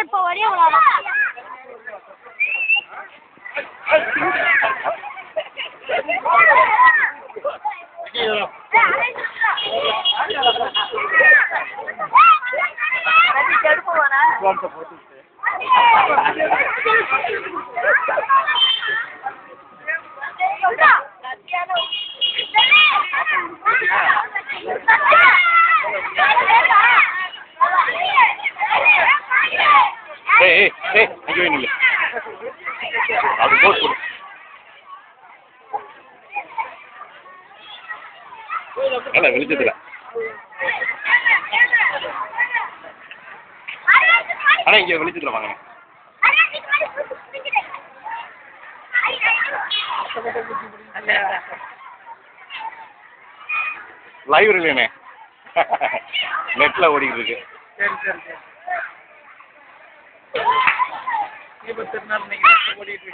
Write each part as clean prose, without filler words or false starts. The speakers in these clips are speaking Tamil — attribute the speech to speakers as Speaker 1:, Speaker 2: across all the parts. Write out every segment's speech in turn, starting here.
Speaker 1: இப்போ வரையும்
Speaker 2: அப்படி போட்டு அல்ல வெளிச்சத்துல ஆனா இங்க வெளிச்சத்துல வாங்க லைப்ரரியிலண்ணே நெட்ல ஓடிக்கிட்டு இருக்கு.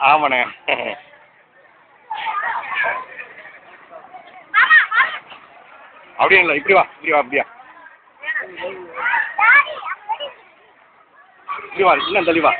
Speaker 2: ஆமாண்ணே அப்படியே இல்லை இப்படி வா அப்படியா இப்படி வா இன்னும் தள்ளி வா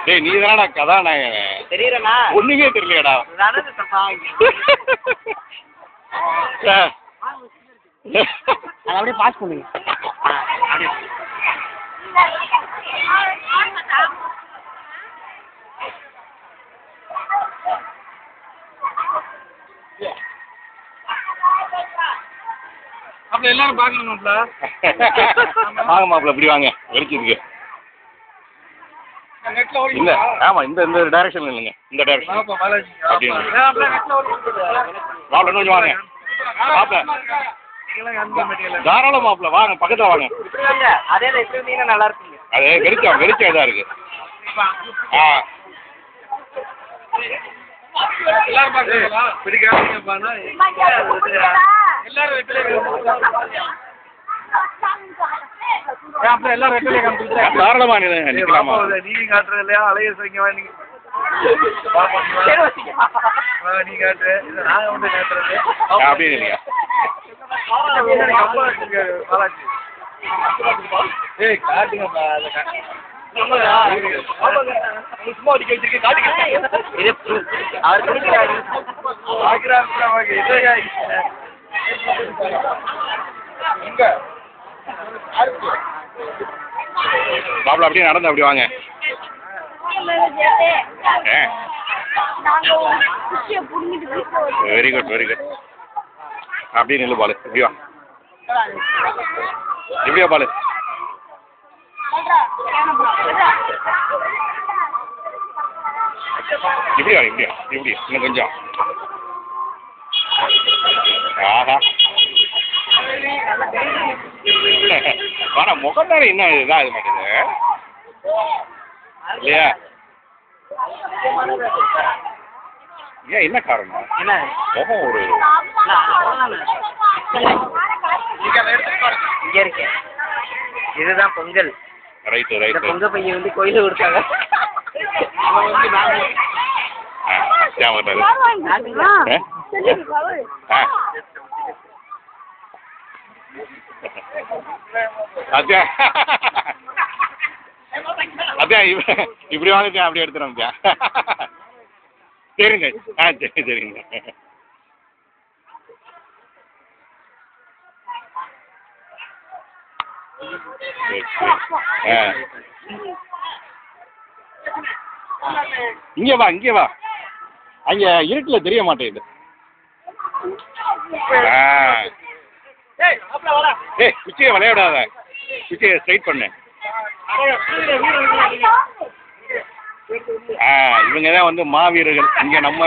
Speaker 2: டேய் நீ தானடா கதாநாயகன் தெரியறனா ஒண்ணுமே தெரியலடா நடந்து தப்பாங்க
Speaker 1: அத அப்படியே பாஸ் பண்ணுங்க
Speaker 3: அப்ப எல்லாரும் பாக்கணும்ல
Speaker 2: வாங்க மாப்ள இப்படி வாங்க வெடிச்சிருக்கு இல்ல ஆமா இந்த டைரக்ஷன்ல இல்லைங்க இந்த டைரக்ஷன் மாப்ள கொஞ்சம் வாங்க மாப்ள தாராளம் மாப்ள வாங்க பக்கத்துல வாங்க
Speaker 1: அதே நல்லா இருக்குங்க
Speaker 2: அது வெறிச்சம் இதா இருக்கு
Speaker 3: எல்லாரும் பாக்கறீங்களா பிடிக்காதீங்கப்பானா எல்லாரும் அப்ப எல்லாரும் வெட்டலே காமிச்சிட்டு
Speaker 2: தாராளமா நிக்கலாமா
Speaker 3: நீங்க காட்டுறது இல்லையா அலைய சைங்க நீங்க நீ காட்டு நாங்க வந்து காட்டுறது
Speaker 2: அப்படியே இல்லையா
Speaker 3: பாலாஜி ஏய் காட்டுங்கப்பா சும்மா அடிக்க வச்சிருக்கேன் காட்டுங்க அவர் குடிக்கிறாரு இங்க
Speaker 2: மாப்ள அப்படியே நடந்து அப்படி வாங்க வெரி குட் அப்படியே நில்லு பாலு இப்படி வா இப்படியா பாலு இப்படியா இப்படியா இப்படி இன்னும் கொஞ்சம். ஆஹா ஆனா முகத்தார என்ன இதாக மாட்டேங்குது இல்லையா? ஏன் என்ன காரணம்?
Speaker 1: என்ன
Speaker 2: முகம் ஒரு
Speaker 1: இங்க இருக்கு. இதுதான் பொங்கல்.
Speaker 2: ரைட்டு
Speaker 1: இந்த
Speaker 2: ரைட்டு.
Speaker 1: பொங்கல் பையன் வந்து கோயில கொடுத்தாங்க.
Speaker 2: ஏன் வர்றாரு? அத்தியா அத்தியா இப்படி வாங்கிட்டேன் அப்படி எடுத்துறோம். சரிங்க. சரி சரிங்க. இங்கே வா இங்கே வா. அங்க இருட்டில் தெரிய மாட்டேங்குது. ஏய் குச்சியை விளையாடாத, குச்சியை ஸ்ட்ரைட் பண்ணு. இவங்க தான் வந்து மாவீரர்கள் இங்கே நம்ம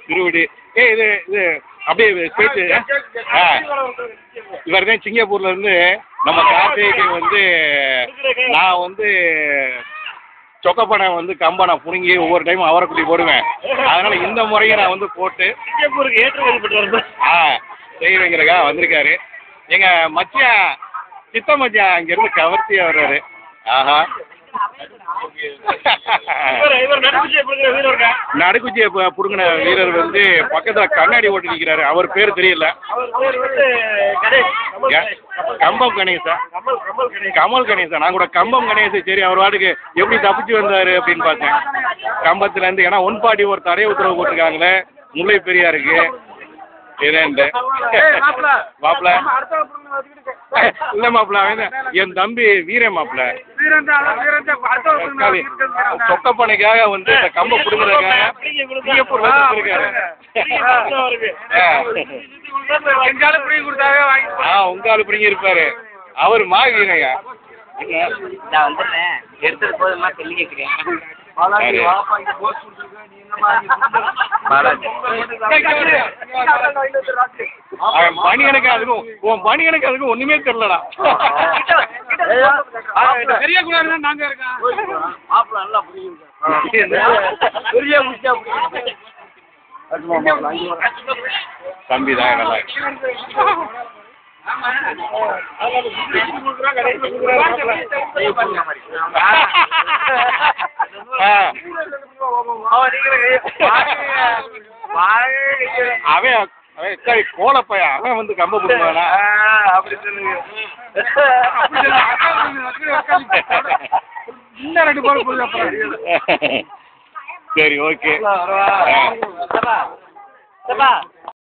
Speaker 2: திருவிடி. இது இது அப்படியே ஸ்ட்ரைட்டு. இவர் தான் சிங்கப்பூர்ல இருந்து நம்ம கார்த்திகை வந்து நான் வந்து சொக்கப்பனை வந்து கம்பனை புடுங்கி ஒவ்வொரு டைமும் அவரைக்குடி போடுவேன். அதனால இந்த முறையை நான் வந்து போட்டு சிங்கப்பூருக்கு ஏற்றுமதி பெற்று செய்வேங்கிறக்கா வந்திருக்காரு. எங்க மச்சான் சித்த மச்சான் அங்கிருந்து கவர்த்தியா வர்றாரு. ஆஹா நடுக்குச்சியை புடுங்கின வீரர் வந்து பக்கத்துல கண்ணாடி ஓட்டி நிற்கிறாரு. அவர் பேர் தெரியல. கம்பம் கணேசா? கமல் கணேசா. நான் கூட கம்பம் கணேசன் சரி அவர் வாட்டுக்கு எப்படி தப்பிச்சு வந்தாரு அப்படின்னு பார்த்தேன். கம்பத்துல இருந்து ஏன்னா 140 ஒரு தடை உத்தரவு போட்டிருக்காங்களே முல்லை பெரியாருக்கு. ஏதேண்டு மாப்பிள்ள இல்ல மாப்பிள்ள என் தம்பி வீர மாப்பிள்ள சொக்கப்பனைக்காக வந்து இந்த கம்ப புடுங்குறதுக்காக சிங்கப்பூர்ல இருக்காரு. உங்காலு பிடிங்கி இருப்பாரு. அவர் மாவீரையா.
Speaker 1: நான் வந்துடுறேன். எடுத்தது போதுமா சொல்லி கேட்குறேன்.
Speaker 2: அவன் பணியனுக்கு அதுக்கும் உன் பணியனுக்கு அதுக்கும் ஒண்ணுமே தெரியலடா. தெரியக்கூடாதுன்னா நாங்க இருக்கோம். தம்பி தான் நல்லா அவன் கோலப்பைய அவன் வந்து கம்ப புடுவானா அப்படி சொல்லுங்க. இன்னும் 2 பேர் சரி ஓகே.